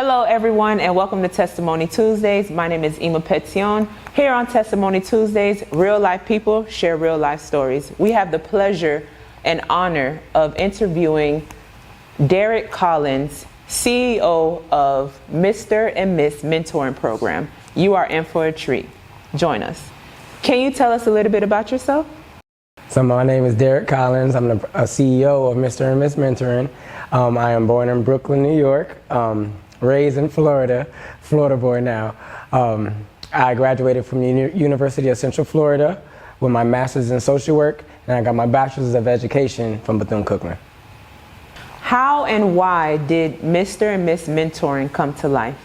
Hello everyone and welcome to Testimony Tuesdays. My name is Ima Petion. Here on Testimony Tuesdays, real life people share real life stories. We have the pleasure and honor of interviewing Derrick Collins, CEO of Mr. and Miss Mentoring Program. You are in for a treat. Join us. Can you tell us a little bit about yourself? So my name is Derrick Collins. I'm the CEO of Mr. and Miss Mentoring. I am born in Brooklyn, New York, raised in Florida boy now. I graduated from the University of Central Florida with my master's in social work, and I got my bachelor's of education from Bethune-Cookman. How and why did Mr. and Miss Mentoring come to life?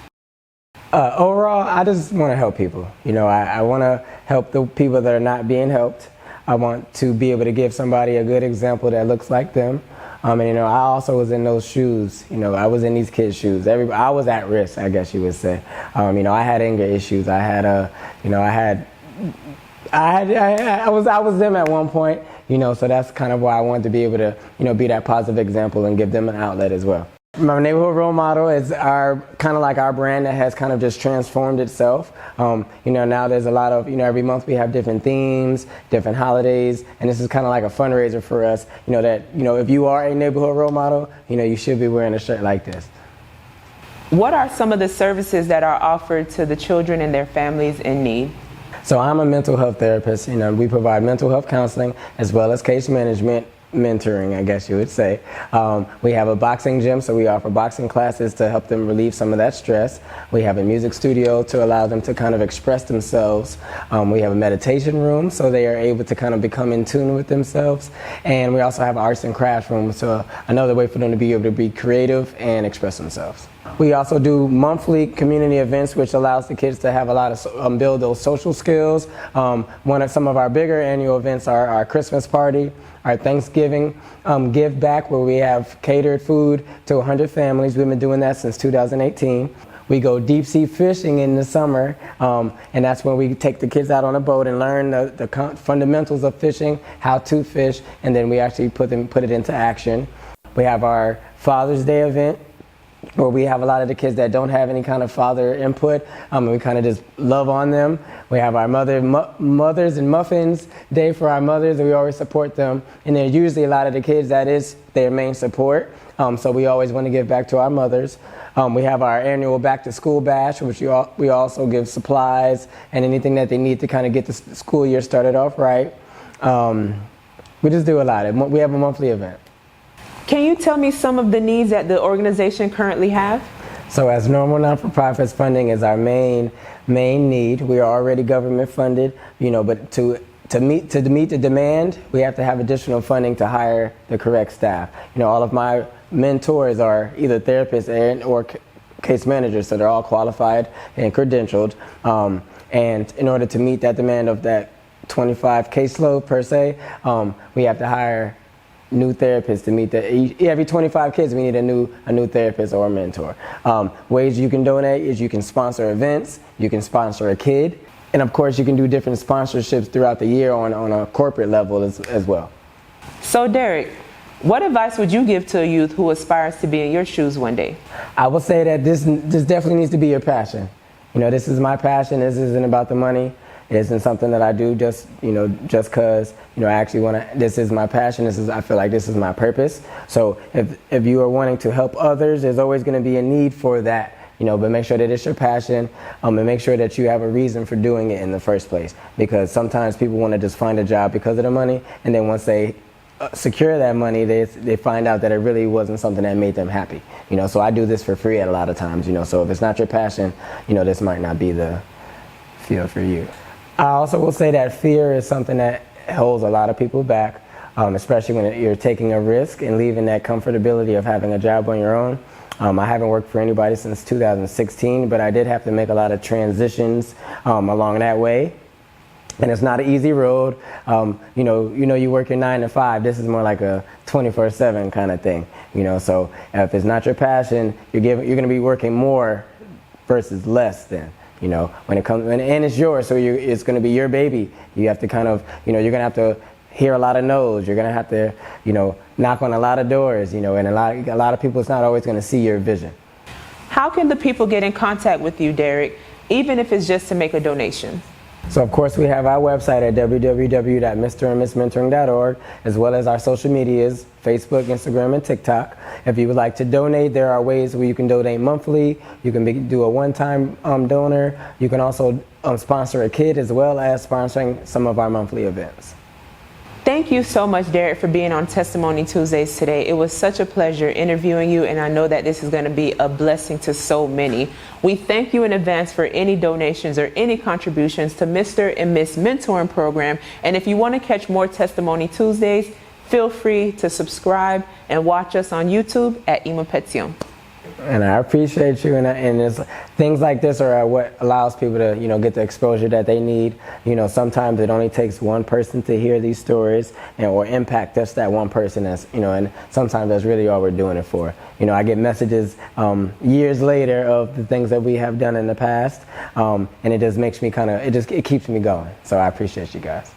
Overall, I just want to help people. I want to help the people that are not being helped. I want to be able to give somebody a good example that looks like them. I also was in those shoes. I was in these kids' shoes. I was at risk, I guess you would say. I had anger issues. I was them at one point. So that's kind of why I wanted to be able to, be that positive example and give them an outlet as well. My neighborhood role model is our brand that has kind of just transformed itself. Now there's a lot of, every month we have different themes, different holidays, and this is kind of like a fundraiser for us. If you are a neighborhood role model, you should be wearing a shirt like this. What are some of the services that are offered to the children and their families in need? So I'm a mental health therapist. We provide mental health counseling as well as case management. Mentoring, I guess you would say. We have a boxing gym, so we offer boxing classes to help them relieve some of that stress. We have a music studio to allow them to kind of express themselves. We have a meditation room, so they are able to kind of become in tune with themselves. And we also have arts and crafts room, so another way for them to be able to be creative and express themselves. We also do monthly community events, which allows the kids to have a lot of build those social skills. Some of our bigger annual events are our Christmas party, our Thanksgiving give back, where we have catered food to 100 families. We've been doing that since 2018. We go deep sea fishing in the summer, and that's when we take the kids out on a boat and learn the fundamentals of fishing, how to fish, and then we actually put it into action. We have our Father's Day event, where we have a lot of the kids that don't have any kind of father input, and we kind of just love on them. We have our Mothers and Muffins Day for our mothers, and we always support them. And they're usually a lot of the kids, that is their main support. So we always want to give back to our mothers. We have our annual Back to School Bash, which we also give supplies and anything that they need to kind of get the school year started off right. We just do a lot. We have a monthly event. Can you tell me some of the needs that the organization currently have? So as normal non-for-profits, funding is our main need. We are already government funded, but to meet the demand, we have to have additional funding to hire the correct staff. All of my mentors are either therapists or case managers, so they're all qualified and credentialed. And in order to meet that demand of that 25 caseload per se, we have to hire new therapists to meet every 25 kids. We need a new therapist or a mentor. Ways you can donate is you can sponsor events, you can sponsor a kid, and of course you can do different sponsorships throughout the year on a corporate level as well. So Derrick, what advice would you give to a youth who aspires to be in your shoes one day? I would say that this definitely needs to be your passion. This is my passion. This isn't about the money. It isn't something that I do just because, I actually want to, this is my passion. I feel like this is my purpose. So if you are wanting to help others, there's always going to be a need for that, but make sure that it's your passion, and make sure that you have a reason for doing it in the first place. Because sometimes people want to just find a job because of the money, and then once they secure that money, they find out that it really wasn't something that made them happy. So I do this for free at a lot of times, so if it's not your passion, this might not be the field for you. I also will say that fear is something that holds a lot of people back, especially when you're taking a risk and leaving that comfortability of having a job on your own. I haven't worked for anybody since 2016, but I did have to make a lot of transitions along that way. And it's not an easy road. You work your 9 to 5. This is more like a 24/7 kind of thing. So if it's not your passion, you're going to be working more versus less then. When it comes, and it's yours, so it's going to be your baby. You have to kind of, you're going to have to hear a lot of no's. You're going to have to, knock on a lot of doors, and a lot of people, it's not always going to see your vision. How can the people get in contact with you, Derrick, even if it's just to make a donation? So of course we have our website at www.mrandmissmentoring.org, as well as our social medias, Facebook, Instagram, and TikTok. If you would like to donate, there are ways where you can donate monthly. You can do a one-time donor. You can also sponsor a kid, as well as sponsoring some of our monthly events. Thank you so much, Derrick, for being on Testimony Tuesdays today. It was such a pleasure interviewing you, and I know that this is going to be a blessing to so many. We thank you in advance for any donations or any contributions to Mr. and Miss Mentoring Program. And if you want to catch more Testimony Tuesdays, feel free to subscribe and watch us on YouTube at Ima Petion. And I appreciate you, and it's, things like this are what allows people to, get the exposure that they need. Sometimes it only takes one person to hear these stories or impact just that one person. And sometimes that's really all we're doing it for. I get messages years later of the things that we have done in the past, and it just makes me it keeps me going. So I appreciate you guys.